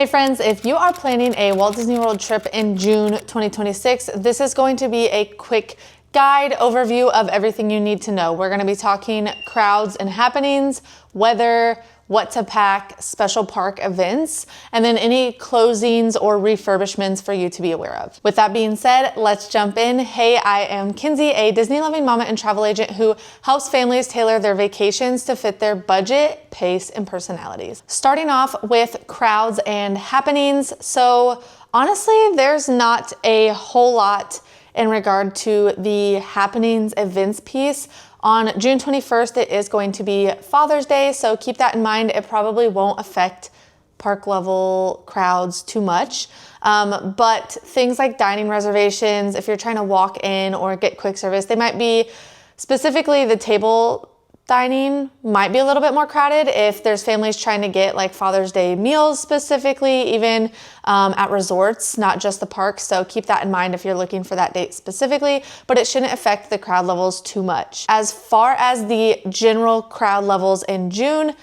Hey friends, if you are planning a Walt Disney World trip in June 2026, this is going to be a quick guide overview of everything you need to know. We're going to be talking crowds and happenings, weather, what to pack, special park events, and then any closings or refurbishments for you to be aware of. With that being said, let's jump in. Hey, I am Kinsey, a Disney loving mama and travel agent who helps families tailor their vacations to fit their budget, pace, and personalities. Starting off with crowds and happenings. So honestly, there's not a whole lot in regard to the happenings events piece. On June 21st, it is going to be Father's Day, so keep that in mind. It probably won't affect park level crowds too much. But things like dining reservations, if you're trying to walk in or get quick service, they might be, specifically the table dining might be a little bit more crowded if there's families trying to get like Father's Day meals specifically, even at resorts, not just the parks. So keep that in mind if you're looking for that date specifically, but it shouldn't affect the crowd levels too much. As far as the general crowd levels in June,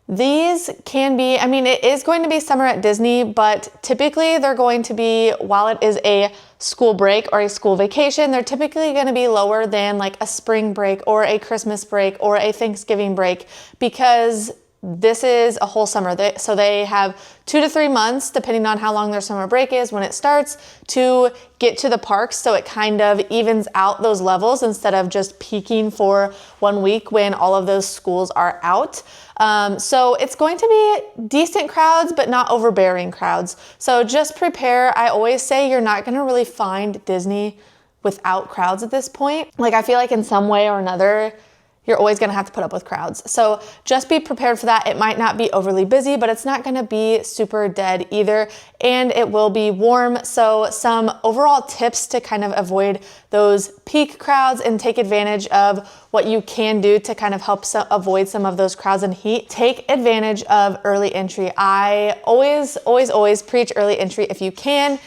these can be, it is going to be summer at Disney, but typically they're going to be, while it is a school break or a school vacation, they're typically going to be lower than like a spring break or a Christmas break or a Thanksgiving break, because this is a whole summer. So they have 2 to 3 months, depending on how long their summer break is when it starts, to get to the parks. So it kind of evens out those levels instead of just peaking for 1 week when all of those schools are out. So it's going to be decent crowds, but not overbearing crowds. So just prepare. I always say you're not going to really find Disney without crowds at this point. Like, I feel like in some way or another, you're always going to have to put up with crowds. So just be prepared for that. It might not be overly busy, but it's not going to be super dead either. And it will be warm. So some overall tips to kind of avoid those peak crowds and take advantage of what you can do to kind of help avoid some of those crowds and heat. Take advantage of early entry. I always preach early entry if you can.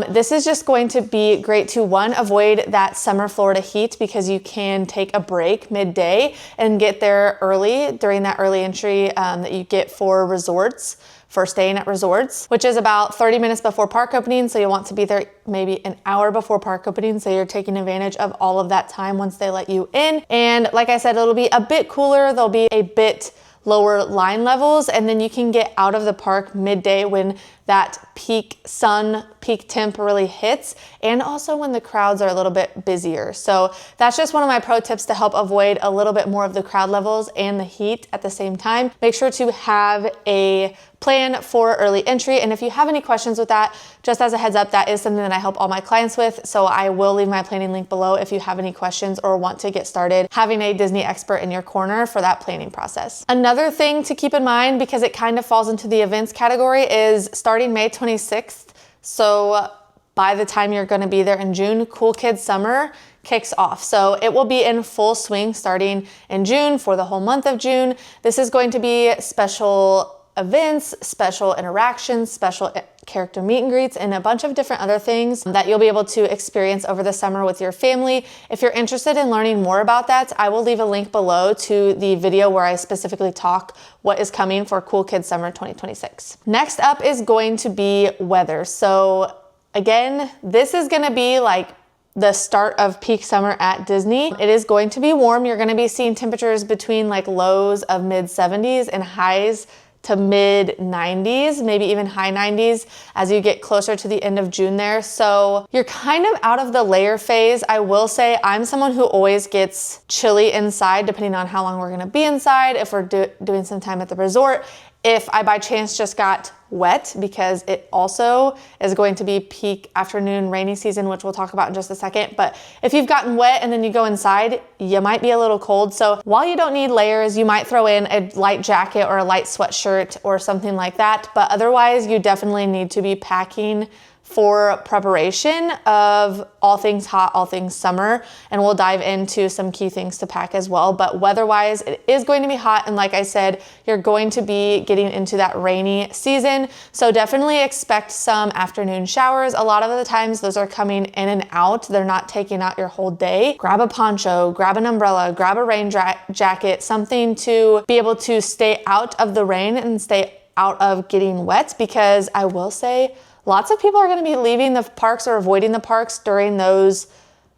This is just going to be great to, one, avoid that summer Florida heat, because you can take a break midday and get there early during that early entry that you get for resorts, for staying at resorts, which is about 30 minutes before park opening. So you'll want to be there maybe an hour before park opening. So you're taking advantage of all of that time once they let you in. And like I said, it'll be a bit cooler. There'll be a bit lower line levels, and then you can get out of the park midday when that peak temp really hits, and also when the crowds are a little bit busier. So that's just one of my pro tips to help avoid a little bit more of the crowd levels and the heat at the same time. Make sure to have a plan for early entry. And if you have any questions with that, just as a heads up, that is something that I help all my clients with. So I will leave my planning link below if you have any questions or want to get started having a Disney expert in your corner for that planning process. Another thing to keep in mind, because it kind of falls into the events category, is starting May 26th. So by the time you're going to be there in June, Cool Kids Summer kicks off. So it will be in full swing starting in June for the whole month of June. This is going to be special events, special interactions, special character meet and greets, and a bunch of different other things that you'll be able to experience over the summer with your family. If you're interested in learning more about that, I will leave a link below to the video where I specifically talk what is coming for Cool Kids Summer 2026. Next up is going to be weather. So again, this is going to be like the start of peak summer at Disney. It is going to be warm. You're going to be seeing temperatures between like lows of mid 70s and highs to mid 90s, maybe even high 90s as you get closer to the end of June there. So you're kind of out of the layer phase. I will say I'm someone who always gets chilly inside depending on how long we're gonna be inside, if we're doing some time at the resort. If I by chance just got wet, because it also is going to be peak afternoon rainy season, which we'll talk about in just a second. But if you've gotten wet and then you go inside, you might be a little cold. So while you don't need layers, you might throw in a light jacket or a light sweatshirt or something like that. But otherwise, you definitely need to be packing for preparation of all things hot, all things summer, and we'll dive into some key things to pack as well. But weather-wise, it is going to be hot, and like I said, you're going to be getting into that rainy season, so definitely expect some afternoon showers. A lot of the times those are coming in and out. They're not taking out your whole day. Grab a poncho, grab an umbrella, grab a rain jacket, something to be able to stay out of the rain and stay out of getting wet, because I will say lots of people are going to be leaving the parks or avoiding the parks during those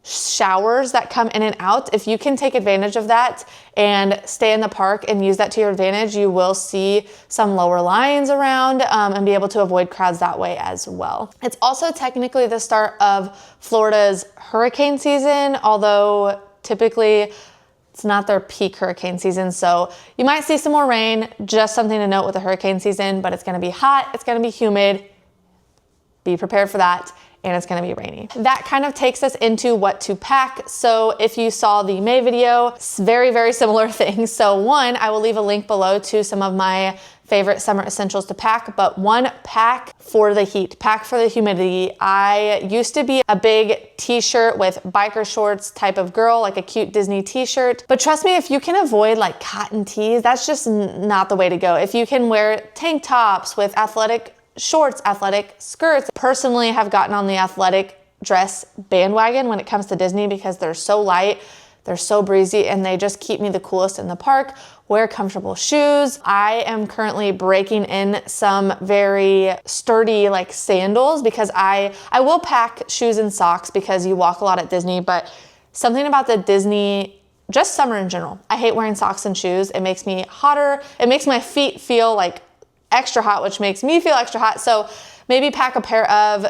showers that come in and out. If you can take advantage of that and stay in the park and use that to your advantage, you will see some lower lines around and be able to avoid crowds that way as well. It's also technically the start of Florida's hurricane season, although typically it's not their peak hurricane season. So you might see some more rain, just something to note with the hurricane season, but it's going to be hot. It's going to be humid. Be prepared for that. And it's gonna be rainy. That kind of takes us into what to pack. So if you saw the May video, it's very, very similar things. So one, I will leave a link below to some of my favorite summer essentials to pack, but one, pack for the heat, pack for the humidity. I used to be a big t-shirt with biker shorts type of girl, like a cute Disney t-shirt. But trust me, if you can avoid like cotton tees, that's just not the way to go. If you can wear tank tops with athletic shorts, athletic skirts. Personally, have gotten on the athletic dress bandwagon when it comes to Disney because they're so light, they're so breezy, and they just keep me the coolest in the park. Wear comfortable shoes. I am currently breaking in some very sturdy like sandals because I will pack shoes and socks because you walk a lot at Disney, but something about the Disney, just summer in general, I hate wearing socks and shoes. It makes me hotter. It makes my feet feel like extra hot, which makes me feel extra hot. So maybe pack a pair of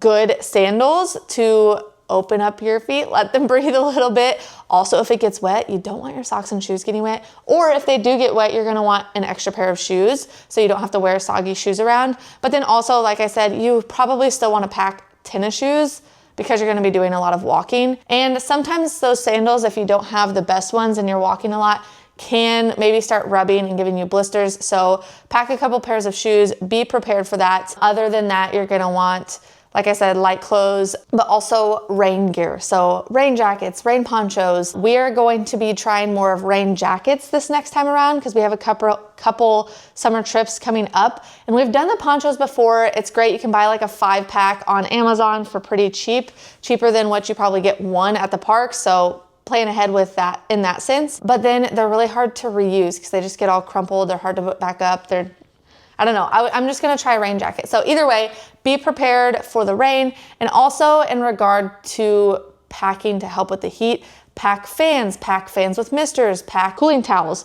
good sandals to open up your feet, let them breathe a little bit. Also, if it gets wet, you don't want your socks and shoes getting wet. Or if they do get wet, you're gonna want an extra pair of shoes so you don't have to wear soggy shoes around. But then also, like I said, you probably still wanna pack tennis shoes because you're gonna be doing a lot of walking. And sometimes those sandals, if you don't have the best ones and you're walking a lot, can maybe start rubbing and giving you blisters. So pack a couple pairs of shoes, be prepared for that. Other than that, you're gonna want, like I said, light clothes, but also rain gear. So rain jackets, rain ponchos. We are going to be trying more of rain jackets this next time around because we have a couple summer trips coming up. And we've done the ponchos before. It's great. You can buy like a 5-pack on Amazon for pretty cheap, cheaper than what you probably get one at the park. So plan ahead with that in that sense. But then they're really hard to reuse because they just get all crumpled. They're hard to put back up. I don't know. I'm just gonna try a rain jacket. So either way, be prepared for the rain. And also in regard to packing to help with the heat, pack fans with misters, pack cooling towels,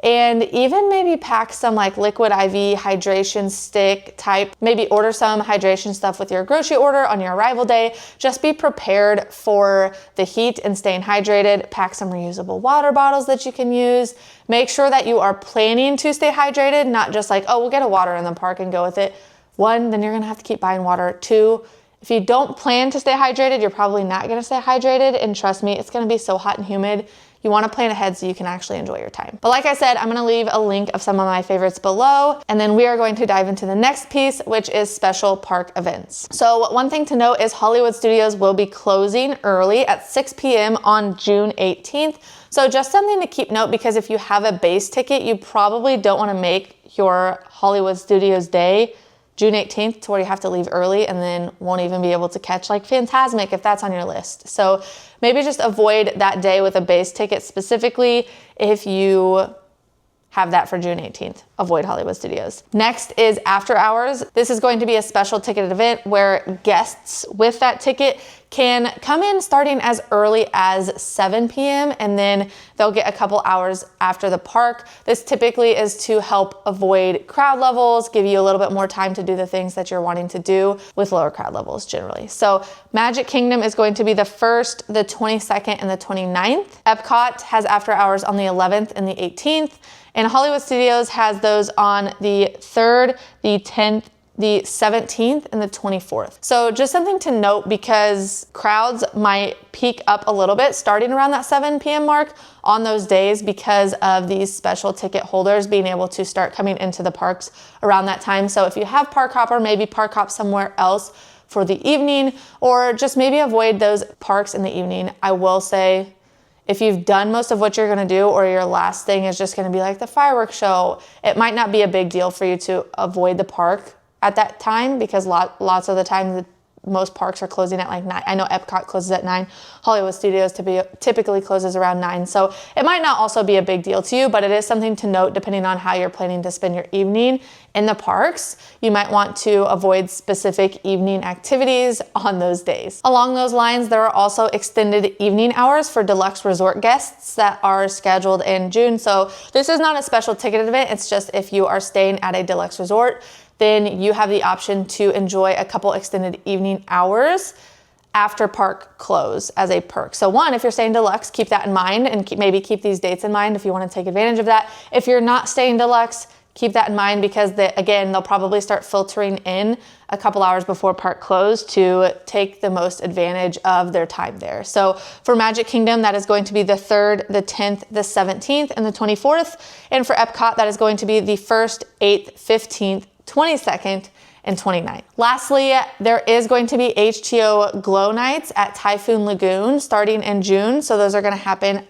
and even maybe pack some like liquid IV hydration stick type. Maybe order some hydration stuff with your grocery order on your arrival day. Just be prepared for the heat and staying hydrated. Pack some reusable water bottles that you can use. Make sure that you are planning to stay hydrated, not just like, oh, we'll get a water in the park and go with it. One, then you're gonna have to keep buying water. Two, if you don't plan to stay hydrated, you're probably not gonna stay hydrated. And trust me, it's gonna be so hot and humid. You wanna plan ahead so you can actually enjoy your time. But like I said, I'm gonna leave a link of some of my favorites below. And then we are going to dive into the next piece, which is special park events. So one thing to note is Hollywood Studios will be closing early at 6 p.m. on June 18th. So just something to keep note, because if you have a base ticket, you probably don't wanna make your Hollywood Studios day June 18th to where you have to leave early and then won't even be able to catch like Fantasmic if that's on your list. So maybe just avoid that day with a base ticket specifically if you have that for June 18th. Avoid Hollywood Studios. Next is after hours. This is going to be a special ticketed event where guests with that ticket can come in starting as early as 7 p.m. and then they'll get a couple hours after the park. This typically is to help avoid crowd levels, give you a little bit more time to do the things that you're wanting to do with lower crowd levels generally. So Magic Kingdom is going to be the 1st, the 22nd, and the 29th. Epcot has after hours on the 11th and the 18th. And Hollywood Studios has those on the 3rd, the 10th, the 17th, and the 24th. So just something to note, because crowds might peak up a little bit starting around that 7 p.m. mark on those days because of these special ticket holders being able to start coming into the parks around that time. So if you have park hopper, maybe park hop somewhere else for the evening, or just maybe avoid those parks in the evening. I will say, if you've done most of what you're gonna do, or your last thing is just gonna be like the fireworks show, it might not be a big deal for you to avoid the park at that time, because lots of the time most parks are closing at like 9. I know Epcot closes at 9. Hollywood Studios typically closes around 9. So it might not also be a big deal to you, but it is something to note depending on how you're planning to spend your evening in the parks. You might want to avoid specific evening activities on those days. Along those lines, there are also extended evening hours for deluxe resort guests that are scheduled in June. So this is not a special ticketed event. It's just if you are staying at a deluxe resort, then you have the option to enjoy a couple extended evening hours after park close as a perk. So one, if you're staying deluxe, keep that in mind and maybe keep these dates in mind if you want to take advantage of that. If you're not staying deluxe, keep that in mind because again, they'll probably start filtering in a couple hours before park close to take the most advantage of their time there. So for Magic Kingdom, that is going to be the 3rd, the 10th, the 17th, and the 24th. And for Epcot, that is going to be the 1st, 8th, 15th, 22nd, and 29th. Lastly, there is going to be HTO Glow Nights at Typhoon Lagoon starting in June. So those are going to happen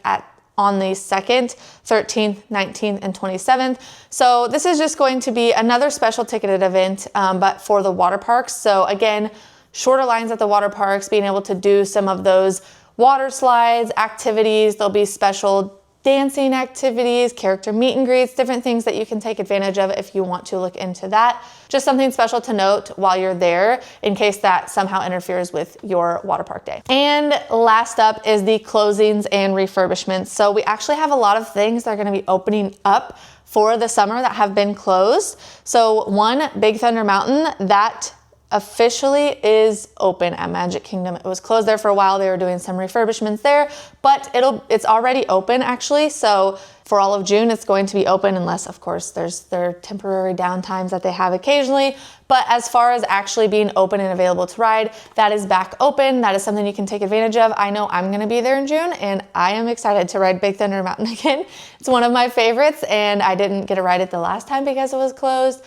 on the 2nd, 13th, 19th, and 27th. So this is just going to be another special ticketed event, but for the water parks. So again, shorter lines at the water parks, being able to do some of those water slides, activities. There'll be special dancing activities, character meet and greets, different things that you can take advantage of if you want to look into that. Just something special to note while you're there in case that somehow interferes with your water park day. And last up is the closings and refurbishments. So we actually have a lot of things that are going to be opening up for the summer that have been closed. So one, Big Thunder Mountain, that officially is open at Magic Kingdom. It was closed there for a while. They were doing some refurbishments there, but it's already open actually. So for all of June, it's going to be open unless of course there's their temporary downtimes that they have occasionally. But as far as actually being open and available to ride, that is back open. That is something you can take advantage of. I know I'm going to be there in June and I am excited to ride Big Thunder Mountain again. It's one of my favorites and I didn't get to ride it the last time because it was closed.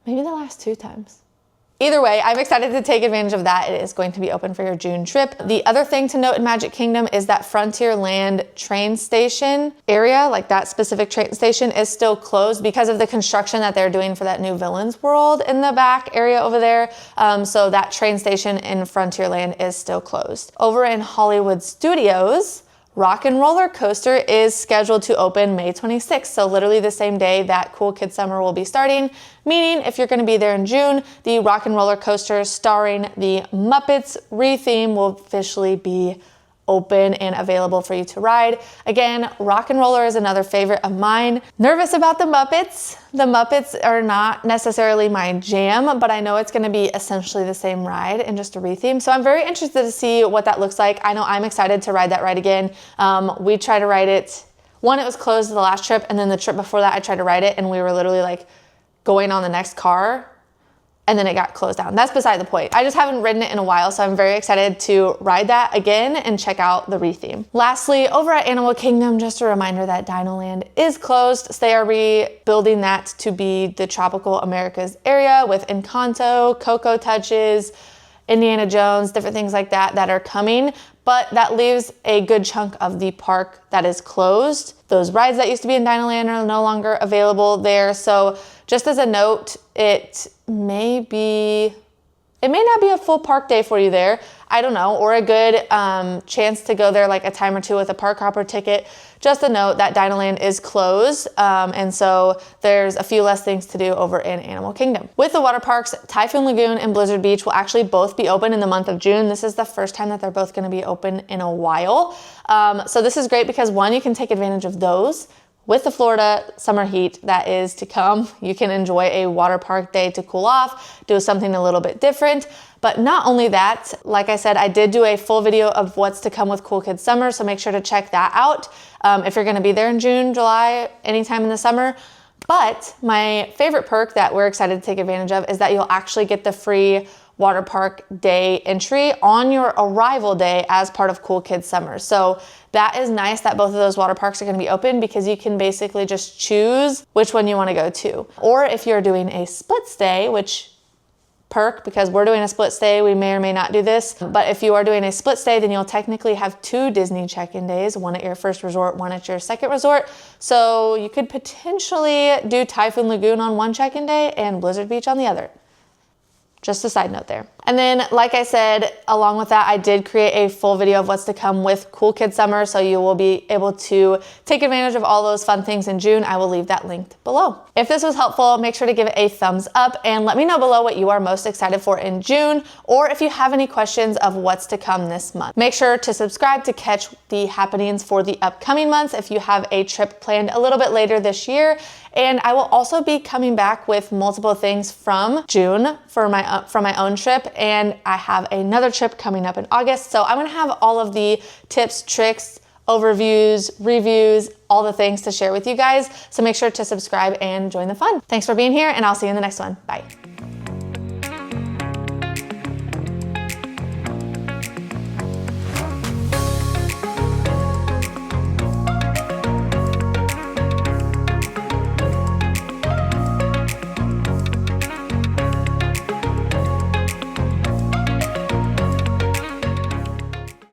Maybe the last 2 times. Either way, I'm excited to take advantage of that. It is going to be open for your June trip. The other thing to note in Magic Kingdom is that Frontierland train station area, like that specific train station, is still closed because of the construction that they're doing for that new Villains World in the back area over there. So that train station in Frontierland is still closed. Over in Hollywood Studios, Rock and Roller Coaster is scheduled to open May 26th, so literally the same day that Cool Kids Summer will be starting, meaning if you're going to be there in June, the Rock and Roller Coaster starring the Muppets retheme will officially be open and available for you to ride. Again, Rock and Roller is another favorite of mine. Nervous about the Muppets. The Muppets are not necessarily my jam, but I know it's going to be essentially the same ride and just a retheme. So I'm very interested to see what that looks like. I know I'm excited to ride that ride again. We tried to ride it. One, it was closed the last trip, and then the trip before that I tried to ride it and we were literally like going on the next car and then it got closed down. That's beside the point. I just haven't ridden it in a while, so I'm very excited to ride that again and check out the retheme. Lastly, over at Animal Kingdom, just a reminder that Dino Land is closed. So they are rebuilding that to be the Tropical Americas area with Encanto, Coco Touches, Indiana Jones, different things like that that are coming. But that leaves a good chunk of the park that is closed. Those rides that used to be in Dino Land are no longer available there. So just as a note, it may not be a full park day for you there. I don't know, or a good chance to go there like a time or two with a park hopper ticket. Just a note that Dino Land is closed, and so there's a few less things to do over in Animal Kingdom. With the water parks, Typhoon Lagoon and Blizzard Beach will actually both be open in the month of June. This is the first time that they're both going to be open in a while. So this is great because one, you can take advantage of those. With the Florida summer heat that is to come, you can enjoy a water park day to cool off, do something a little bit different. But not only that, like I said, I did do a full video of what's to come with Cool Kids Summer, so make sure to check that out if you're gonna be there in June, July, anytime in the summer. But my favorite perk that we're excited to take advantage of is that you'll actually get the free water park day entry on your arrival day as part of Cool Kids Summer. So that is nice that both of those water parks are going to be open because you can basically just choose which one you want to go to. Or if you're doing a split stay, which perk, because we're doing a split stay, we may or may not do this, but if you are doing a split stay, then you'll technically have 2 Disney check-in days, one at your first resort, one at your second resort. So you could potentially do Typhoon Lagoon on one check-in day and Blizzard Beach on the other. Just a side note there. And then, like I said, along with that, I did create a full video of what's to come with Cool Kids Summer, so you will be able to take advantage of all those fun things in June. I will leave that linked below. If this was helpful, make sure to give it a thumbs up and let me know below what you are most excited for in June, or if you have any questions of what's to come this month. Make sure to subscribe to catch the happenings for the upcoming months if you have a trip planned a little bit later this year. And I will also be coming back with multiple things from June for my own trip, and I have another trip coming up in August. So I'm gonna have all of the tips, tricks, overviews, reviews, all the things to share with you guys. So make sure to subscribe and join the fun. Thanks for being here, and I'll see you in the next one. Bye.